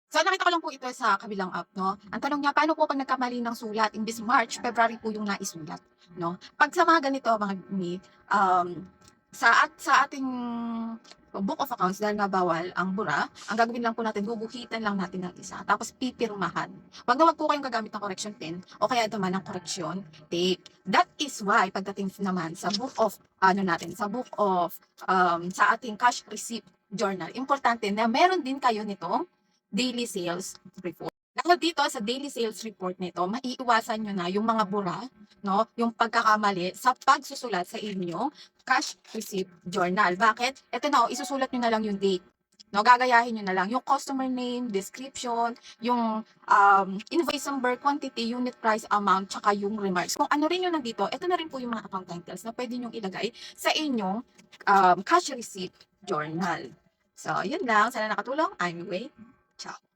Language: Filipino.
So, nakita ko lang po ito sa kabilang app, 'no. Ang tanong niya, paano po 'pag nagkamali ng sulat imbes March, February po yung naisulat, 'no. 'Pag sa mga ganito mga ni, sa ating book of accounts dahil nga bawal ang bura, ang gagawin lang po natin guguhitan lang natin ng isa tapos pipirmahan. 'Wag po kayong gagamit ng correction pen o kaya naman ng correction tape. That is why pagdating naman sa book of ano natin, sa book of, sa ating cash receipt journal, importante na meron din kayo nitong daily sales report. Dahil dito sa daily sales report nito, maiiwasan nyo na yung mga bura, no? Yung pagkakamali sa pagsusulat sa inyong cash receipt journal. Bakit? Ito na, isusulat nyo na lang yung date. No, gagayahin nyo na lang yung customer name, description, yung invoice number, quantity, unit price, amount, tsaka yung remarks. Kung ano rin yun nandito, ito na rin po yung mga account titles na pwede nyo ilagay sa inyong cash receipt journal. So, yun lang. Sana nakatulong. I'm Wei. Ciao.